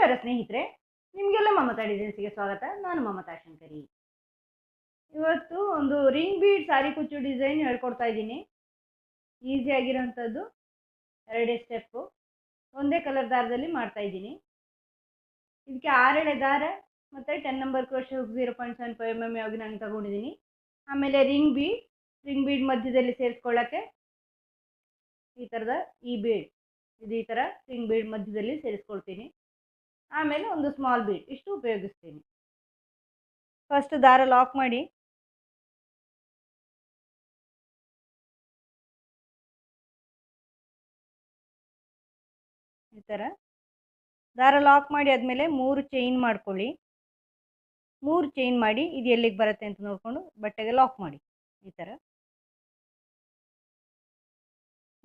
ನಮಸ್ಕಾರ ಸ್ನೇಹಿತರೆ, ನಿಮಗೆಲ್ಲ ಮಮತಾ ಡಿಸೈನ್ಸ್ಗೆ ಸ್ವಾಗತ. ನಾನು ಮಮತಾ ಶಂಕರಿ. ಇವತ್ತು ಒಂದು ರಿಂಗ್ ಬೀಡ್ ಸಾರಿ ಕುಚ್ಚು ಡಿಸೈನ್ ಹೇಳ್ಕೊಡ್ತಾ ಇದ್ದೀನಿ. ಈಸಿ ಆಗಿರೋಂಥದ್ದು, ಎರಡೇ ಸ್ಟೆಪ್ಪು, ಒಂದೇ ಕಲರ್ ದಾರದಲ್ಲಿ ಮಾಡ್ತಾ ಇದ್ದೀನಿ. ಇದಕ್ಕೆ 6 ಎಳೆ ದಾರ ಮತ್ತು 10 ನಂಬರ್ ಕ್ರೋಶೆ ಹುಕ್ 0.75 mm ಯಾವಾಗ ನಾನು ತಗೊಂಡಿದ್ದೀನಿ. ಆಮೇಲೆ ರಿಂಗ್ ಬೀಡ್ ಮಧ್ಯದಲ್ಲಿ ಸೇರಿಸ್ಕೊಳ್ಳೋಕ್ಕೆ ಈ ಥರದ ಈ ಬೀಡ್, ಇದು ಈ ಥರ ರಿಂಗ್ ಬೀಡ್ ಮಧ್ಯದಲ್ಲಿ ಸೇರಿಸ್ಕೊಳ್ತೀನಿ. ಆಮೇಲೆ ಒಂದು ಸ್ಮಾಲ್ ಬೀಡ್, ಇಷ್ಟು ಉಪಯೋಗಿಸ್ತೀನಿ. ಫಸ್ಟ್ ದಾರ ಲಾಕ್ ಮಾಡಿ ಈ ಥರ ದಾರ ಲಾಕ್ ಮಾಡಿ ಆದಮೇಲೆ 3 ಚೈನ್ ಮಾಡ್ಕೊಳ್ಳಿ. 3 ಚೈನ್ ಮಾಡಿ ಇದು ಎಲ್ಲಿಗೆ ಬರುತ್ತೆ ಅಂತ ನೋಡಿಕೊಂಡು ಬಟ್ಟೆಗೆ ಲಾಕ್ ಮಾಡಿ. ಈ ಥರ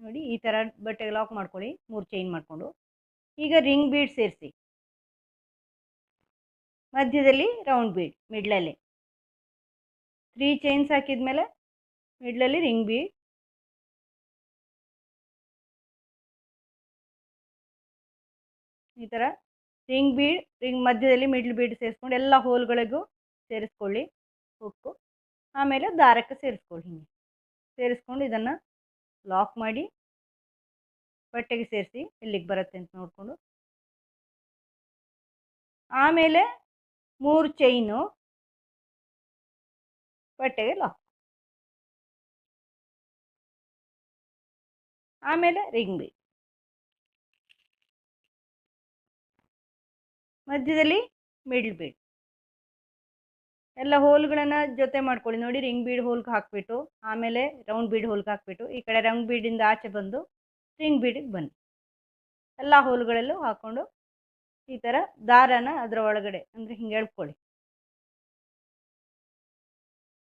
ನೋಡಿ, ಈ ಥರ ಬಟ್ಟೆಗೆ ಲಾಕ್ ಮಾಡ್ಕೊಳ್ಳಿ 3 ಚೈನ್ ಮಾಡಿಕೊಂಡು. ಈಗ ರಿಂಗ್ ಬೀಡ್ ಸೇರಿಸಿ, ಮಧ್ಯದಲ್ಲಿ ರೌಂಡ್ ಬೀಡ್, ಮಿಡ್ಲಲ್ಲಿ 3 ಚೈನ್ಸ್ ಹಾಕಿದ್ಮೇಲೆ ಮಿಡ್ಲಲ್ಲಿ ರಿಂಗ್ ಬೀಡ್, ಈ ಥರ ರಿಂಗ್ ಮಧ್ಯದಲ್ಲಿ ಮಿಡ್ಲ್ ಬೀಡ್ ಸೇರಿಸ್ಕೊಂಡು ಎಲ್ಲ ಹೋಲ್ಗಳಿಗೂ ಸೇರಿಸ್ಕೊಳ್ಳಿ ಹುಕ್ಕು. ಆಮೇಲೆ ದಾರಕ್ಕೆ ಸೇರಿಸ್ಕೊಳ್ಳಿ. ಹಿಂಗೆ ಸೇರಿಸ್ಕೊಂಡು ಇದನ್ನು ಲಾಕ್ ಮಾಡಿ ಬಟ್ಟೆಗೆ ಸೇರಿಸಿ ಎಲ್ಲಿಗೆ ಬರುತ್ತೆ ಅಂತ ನೋಡಿಕೊಂಡು. ಆಮೇಲೆ 3 ಚೈನು ಬಟ್ಟೆಗೆ ಲಾಕ್, ಆಮೇಲೆ ರಿಂಗ್ ಬೀಡ್, ಮಧ್ಯದಲ್ಲಿ ಮಿಡ್ಲ್ ಬೀಡ್, ಎಲ್ಲ ಹೋಲ್ಗಳನ್ನು ಜೊತೆ ಮಾಡ್ಕೊಳ್ಳಿ. ನೋಡಿ, ರಿಂಗ್ ಬೀಡ್ ಹೋಲ್ಗೆ ಹಾಕಿಬಿಟ್ಟು ಆಮೇಲೆ ರೌಂಡ್ ಬೀಡ್ ಹೋಲ್ಗೆ ಹಾಕಿಬಿಟ್ಟು ಈ ಕಡೆ ರೌಂಡ್ ಬೀಡಿಂದ ಆಚೆ ಬಂದು ರಿಂಗ್ ಬೀಡಿಗೆ ಬನ್ನಿ. ಎಲ್ಲ ಹೋಲ್ಗಳಲ್ಲೂ ಹಾಕ್ಕೊಂಡು ಈ ಥರ ದಾರನ ಅದರ ಒಳಗಡೆ ಅಂದರೆ ಹಿಂಗೆ ಎಳ್ಕೊಳ್ಳಿ,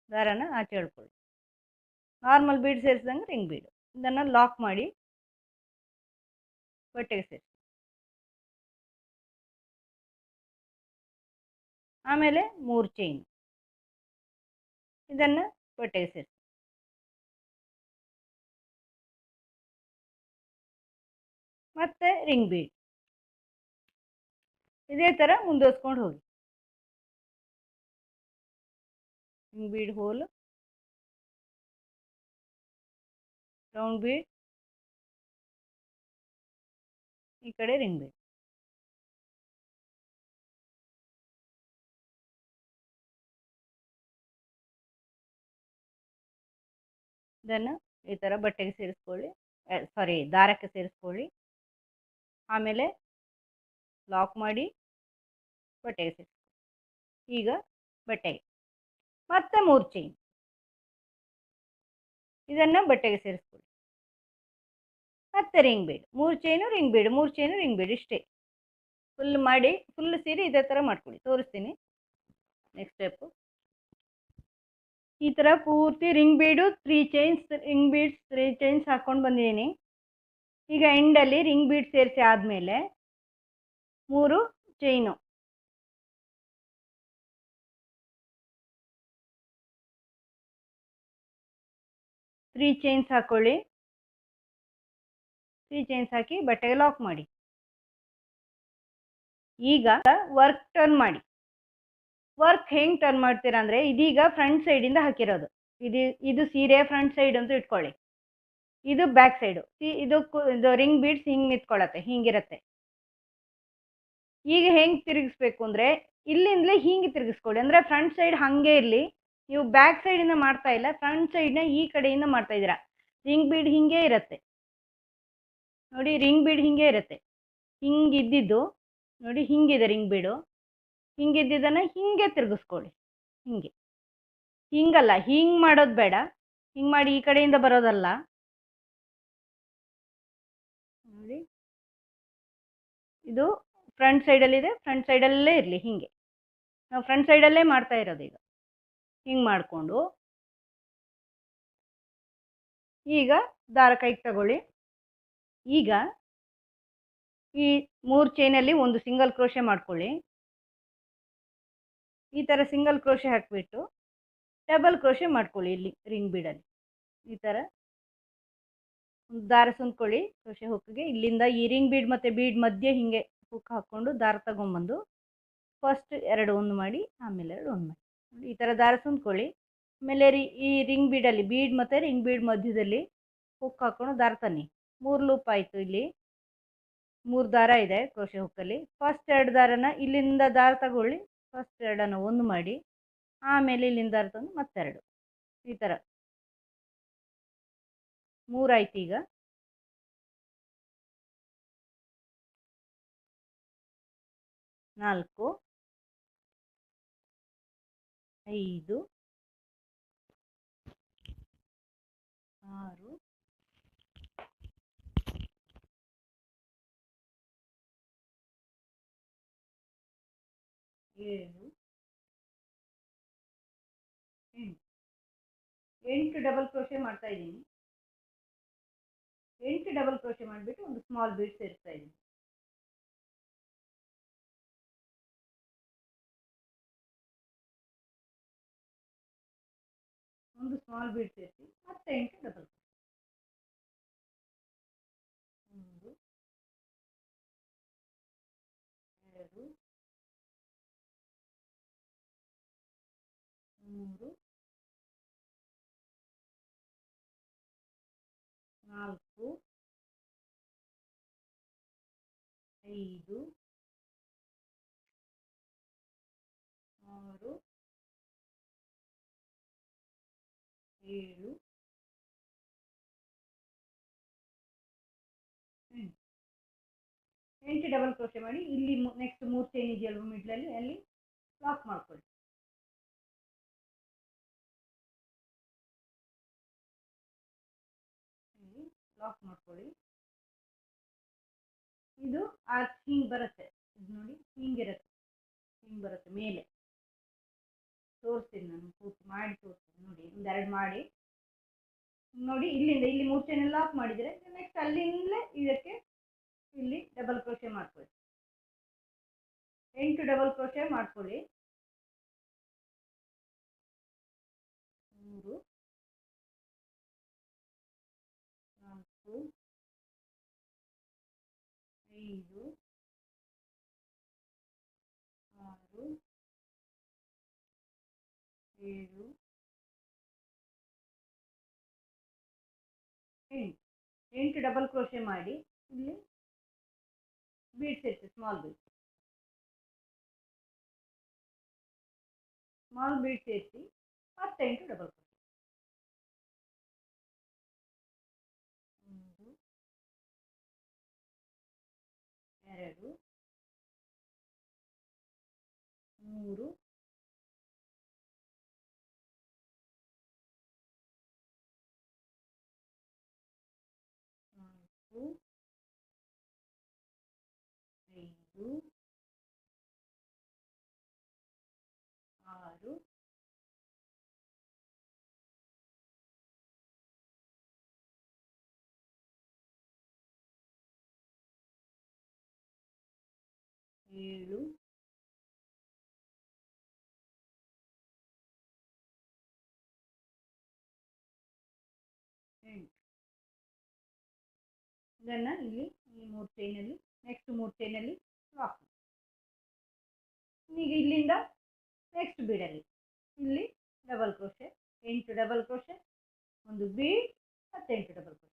ದಾರನ ಆಚೆ ಎಳ್ಕೊಳ್ಳಿ. ನಾರ್ಮಲ್ ಬೀಡ್ ಸೇರಿಸಿದಂಗೆ ರಿಂಗ್ ಬೀಡು. ಇದನ್ನು ಲಾಕ್ ಮಾಡಿ ಬಟ್ಟೆಗೆ ಸೇರಿಸಿ. ಆಮೇಲೆ 3 ಚೈನ್, ಇದನ್ನು ಬಟ್ಟೆಗೆ ಸೇರಿಸಿ. ಮತ್ತೆ ರಿಂಗ್ ಬೀಡ್, ಇದೇ ಥರ ಮುಂದುವರ್ಸ್ಕೊಂಡು ಹೋಗಿ. Ring bead hole, round bead, ಈ ಕಡೆ ರಿಂಗ್ ಬೀಡ್. ಇದನ್ನು ಈ ಥರ ಬಟ್ಟೆಗೆ ಸೇರಿಸ್ಕೊಳ್ಳಿ, ದಾರಕ್ಕೆ ಸೇರಿಸ್ಕೊಳ್ಳಿ. ಆಮೇಲೆ ಲಾಕ್ ಮಾಡಿ ಬಟ್ಟೆಗೆ ಸೇರಿಸ್ಕೊಳ್ಳಿ. ಈಗ ಬಟ್ಟೆಗೆ ಮತ್ತೆ 3 ಚೈನ್, ಇದನ್ನು ಬಟ್ಟೆಗೆ ಸೇರಿಸ್ಕೊಳ್ಳಿ. ಮತ್ತೆ ring bead, 3 chain ring bead, 3 chain ring bead, ಇಷ್ಟೇ ಫುಲ್ ಮಾಡಿ. ಫುಲ್ ಸೀರೆ ಇದೇ ಥರ ಮಾಡ್ಕೊಳ್ಳಿ, ತೋರಿಸ್ತೀನಿ ನೆಕ್ಸ್ಟ್ ಸ್ಟೆಪ್ಪು. ಈ ಥರ ಪೂರ್ತಿ ರಿಂಗ್ ಬೀಡು 3 ಚೈನ್ಸ್, ರಿಂಗ್ ಬೀಡ್ಸ್ 3 ಚೈನ್ಸ್ ಹಾಕ್ಕೊಂಡು ಬಂದಿದ್ದೀನಿ. ಈಗ ಎಂಡಲ್ಲಿ ರಿಂಗ್ ಬೀಡ್ ಸೇರಿಸಿ ಆದಮೇಲೆ 3 ಚೈನು, ತ್ರೀ ಚೈನ್ಸ್ ಹಾಕ್ಕೊಳ್ಳಿ. 3 ಚೈನ್ಸ್ ಹಾಕಿ ಬಟ್ಟೆಗೆ ಲಾಕ್ ಮಾಡಿ. ಈಗ ವರ್ಕ್ ಟರ್ನ್ ಮಾಡಿ. ವರ್ಕ್ ಹೆಂಗೆ ಟರ್ನ್ ಮಾಡ್ತೀರಾ ಅಂದರೆ, ಇದೀಗ ಫ್ರಂಟ್ ಸೈಡಿಂದ ಹಾಕಿರೋದು, ಇದು ಸೀರೆ ಫ್ರಂಟ್ ಸೈಡ್ ಅಂತ ಇಟ್ಕೊಳ್ಳಿ. ಇದು ಬ್ಯಾಕ್ ಸೈಡು. ಇದು ರಿಂಗ್ ಬೀಡ್ಸ್ ಹಿಂಗೆ ನಿಂತ್ಕೊಳ್ಳುತ್ತೆ, ಹಿಂಗಿರುತ್ತೆ. ಈಗ ಹೆಂಗೆ ತಿರುಗಿಸ್ಬೇಕು ಅಂದರೆ, ಇಲ್ಲಿಂದಲೇ ಹಿಂಗೆ ತಿರುಗಿಸ್ಕೊಳ್ಳಿ. ಅಂದರೆ ಫ್ರಂಟ್ ಸೈಡ್ ಹಾಗೆ ಇರಲಿ, ನೀವು ಬ್ಯಾಕ್ ಸೈಡಿಂದ ಮಾಡ್ತಾ ಇಲ್ಲ, ಫ್ರಂಟ್ ಸೈಡ್ನ ಈ ಕಡೆಯಿಂದ ಮಾಡ್ತಾ ಇದ್ದೀರಾ. ರಿಂಗ್ ಬೀಡ್ ಹಿಂಗೆ ಇರುತ್ತೆ ನೋಡಿ, ರಿಂಗ್ ಬೀಡ್ ಹಿಂಗೆ ಇರುತ್ತೆ. ಹಿಂಗಿದ್ದಿದ್ದು ನೋಡಿ, ಹಿಂಗಿದೆ ರಿಂಗ್ ಬೀಡು. ಹಿಂಗಿದ್ದನ್ನು ಹಿಂಗೆ ತಿರುಗಿಸ್ಕೊಳ್ಳಿ. ಹಿಂಗಲ್ಲ, ಹಿಂಗೆ ಮಾಡೋದು ಬೇಡ. ಹಿಂಗೆ ಮಾಡಿ ಈ ಕಡೆಯಿಂದ ಬರೋದಲ್ಲ ನೋಡಿ. ಇದು ಫ್ರಂಟ್ ಸೈಡಲ್ಲಿದೆ, ಫ್ರಂಟ್ ಸೈಡಲ್ಲೇ ಇರಲಿ. ಹಿಂಗೆ ನಾವು ಫ್ರಂಟ್ ಸೈಡಲ್ಲೇ ಮಾಡ್ತಾ ಇರೋದು. ಈಗ ಹಿಂಗೆ ಮಾಡಿಕೊಂಡು ಈಗ ದಾರ ಕೈಗೆ ತಗೊಳ್ಳಿ. ಈಗ ಈ 3 ಚೈನಲ್ಲಿ ಒಂದು ಸಿಂಗಲ್ ಕ್ರೋಶೆ ಮಾಡ್ಕೊಳ್ಳಿ. ಈ ಥರ ಸಿಂಗಲ್ ಕ್ರೋಶೆ ಹಾಕಿಬಿಟ್ಟು ಡಬಲ್ ಕ್ರೋಶೆ ಮಾಡ್ಕೊಳ್ಳಿ. ಇಲ್ಲಿ ರಿಂಗ್ ಬೀಡಲ್ಲಿ ಈ ಥರ ದಾರ ಸುಂದ್ಕೊಳ್ಳಿ ಕ್ರೋಶೆ ಹುಕ್ಕಿಗೆ. ಇಲ್ಲಿಂದ ಈ ರಿಂಗ್ ಬೀಡ್ ಮತ್ತು ಬೀಡ್ ಮಧ್ಯೆ ಹಿಂಗೆ ಹುಕ್ ಹಾಕ್ಕೊಂಡು ದಾರ ತಗೊಂಬಂದು ಫಸ್ಟ್ 2 ಒಂದು ಮಾಡಿ ಆಮೇಲೆ 2 ಒಂದು ಮಾಡಿ ನೋಡಿ ಈ ಥರ ದಾರ ಸುಂದ್ಕೊಳ್ಳಿ. ಆಮೇಲೆ ಈ ರಿಂಗ್ ಬೀಡಲ್ಲಿ ಬೀಡ್ ಮತ್ತು ರಿಂಗ್ ಬೀಡ್ ಮಧ್ಯದಲ್ಲಿ ಹುಕ್ ಹಾಕ್ಕೊಂಡು ದಾರ ತನ್ನಿ. 3 ಲೂಪ್ ಆಯಿತು. ಇಲ್ಲಿ 3 ದಾರ ಇದೆ ಕ್ರೋಶೆ ಹುಕ್ಕಲ್ಲಿ. ಫಸ್ಟ್ 2 ದಾರನ ಇಲ್ಲಿಂದ ದಾರ ತಗೊಳ್ಳಿ. ಫಸ್ಟ್ 2 ಒಂದು ಮಾಡಿ ಆಮೇಲೆ ಇಲ್ಲಿಂದ ದಾರ ತಂದು ಮತ್ತೆ 2 ಈ ಥರ 3 ಆಯ್ತು. ಈಗ 4 5 6 7 8 ಡಬಲ್ ಕ್ರೋಶೆ ಮಾಡ್ತಾ ಇದ್ದೀನಿ. 8 ಡಬಲ್ ಕ್ರೋಶೆ ಮಾಡಿಬಿಟ್ಟು ಒಂದು ಸ್ಮಾಲ್ ಬೀಡ್ ಸೇರಿಸ್ತಾ ಇದ್ದೀನಿ. ಒಂದು ಸ್ಮಾಲ್ ಬೀಡ್ ಸೇರಿಸಿ ಮತ್ತೆ 8 ಡಬಲ್ ಕ್ರೋಶೆ. 1 2 3 4 5 6 7 8 ಡಬಲ್ ಕ್ರೋಶೆ ಮಾಡಿ ಇಲ್ಲಿ ನೆಕ್ಸ್ಟ್ 3 ಚೈನ್ ಇದೆಯಲ್ವ ಮಿಡ್ಲಲ್ಲಿ ಅಲ್ಲಿ ಲಾಕ್ ಮಾಡ್ಕೊಳ್ಳಿ. ಲಾಕ್ ಮಾಡ್ಕೊಳ್ಳಿ. ಇದು ಆರ್ಚ್ ಹಿಂಗೆ ಬರುತ್ತೆ. ಇದು ನೋಡಿ ಹಿಂಗಿರುತ್ತೆ, ಹಿಂಗೆ ಬರುತ್ತೆ ಮೇಲೆ. ತೋರಿಸ್ತೀನಿ ನಾನು ಪೂರ್ತಿ ಮಾಡಿ ತೋರಿಸ್ತೀನಿ ನೋಡಿ. ಒಂದೆರಡು ಮಾಡಿ ನೋಡಿ. ಇಲ್ಲಿಂದ ಇಲ್ಲಿ 3 ಚೈನ್ ಲಾಕ್ ಮಾಡಿದರೆ ನೆಕ್ಸ್ಟ್ ಅಲ್ಲಿಂದಲೇ ಇದಕ್ಕೆ ಇಲ್ಲಿ ಡಬಲ್ ಕ್ರೋಶೆ ಮಾಡ್ಕೊಳ್ಳಿ. 8 ಡಬಲ್ ಕ್ರೋಶೆ ಮಾಡ್ಕೊಳ್ಳಿ. 3 4 5 6 7 8 ಡಬಲ್ ಕ್ರೋಶೆ ಮಾಡಿ ಇಲ್ಲಿ ಬೀಡ್ ಸೇರಿಸಿ. ಸ್ಮಾಲ್ ಬೀಡ್ ಸೇರಿಸಿ ಮತ್ತೆ 8 ಡಬಲ್ ಕ್ರೋಶೆ. 1 2 3 4 5 6 7 8 ಇದನ್ನು ಇಲ್ಲಿ ಈ 3 ಚೈನಲ್ಲಿ ನೆಕ್ಸ್ಟ್ 3 ಚೈನಲ್ಲಿ ಲಾಕ್ ಮಾಡಿ. ಈಗ ಇಲ್ಲಿಂದ ನೆಕ್ಸ್ಟ್ ಬೀಡಲ್ಲಿ ಇಲ್ಲಿ ಡಬಲ್ ಕ್ರೋಶೆ, 8 ಡಬಲ್ ಕ್ರೋಶೆ, ಒಂದು ಬೀಡ್ ಮತ್ತು 8 ಡಬಲ್ ಕ್ರೋಶೆ.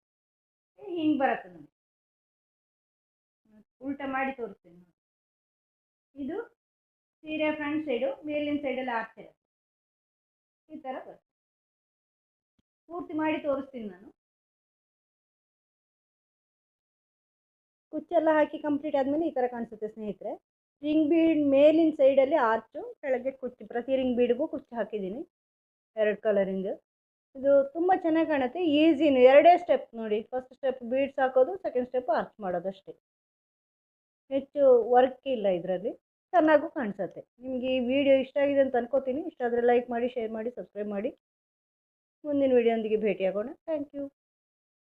ಹಿಂಗೆ ಬರುತ್ತೆ ನೋಡಿ. ಉಲ್ಟಾ ಮಾಡಿ ತೋರಿಸ್ತೀನಿ ನೋಡಿ. ಇದು ಸೀರೆ ಫ್ರಂಟ್ ಸೈಡು, ಮೇಲಿನ ಸೈಡಲ್ಲಿ ಆರ್ಚ್ ಇರುತ್ತೆ. ಈ ಥರ ಬರುತ್ತೆ. ಪೂರ್ತಿ ಮಾಡಿ ತೋರಿಸ್ತೀನಿ ನಾನು. ಕುಚ್ಚೆಲ್ಲ ಹಾಕಿ ಕಂಪ್ಲೀಟ್ ಆದಮೇಲೆ ಈ ಥರ ಕಾಣಿಸುತ್ತೆ ಸ್ನೇಹಿತರೆ. ರಿಂಗ್ ಬೀಡ್ ಮೇಲಿನ ಸೈಡಲ್ಲಿ ಆರ್ಚು, ಕೆಳಗೆ ಕುಚ್ಚು. ಪ್ರತಿ ರಿಂಗ್ ಬೀಡ್ಗೂ ಕುಚ್ಚು ಹಾಕಿದ್ದೀನಿ 2 ಕಲರಿಂದು. ಇದು ತುಂಬ ಚೆನ್ನಾಗಿ ಕಾಣುತ್ತೆ. ಈಸಿನು, 2 ಸ್ಟೆಪ್ ನೋಡಿ. ಫಸ್ಟ್ ಸ್ಟೆಪ್ ಬೀಡ್ಸ್ ಹಾಕೋದು, ಸೆಕೆಂಡ್ ಸ್ಟೆಪ್ ಆರ್ಚ್ ಮಾಡೋದು ಅಷ್ಟೇ. ಹೆಚ್ಚು ವರ್ಕ್ ಇಲ್ಲ ಇದರಲ್ಲಿ. ಚೆನ್ನಾಗೂ ಕಾಣಿಸುತ್ತೆ. ನಿಮಗೆ ಈ ವಿಡಿಯೋ ಇಷ್ಟ ಆಗಿದೆ ಅಂತ ಅನ್ಕೋತೀನಿ. ಇಷ್ಟ ಆದರೆ ಲೈಕ್ ಮಾಡಿ, ಶೇರ್ ಮಾಡಿ, ಸಬ್ಸ್ಕ್ರೈಬ್ ಮಾಡಿ. ಮುಂದಿನ ವಿಡಿಯೋದೊಂದಿಗೆ ಭೇಟಿಯಾಗೋಣ. Thank you.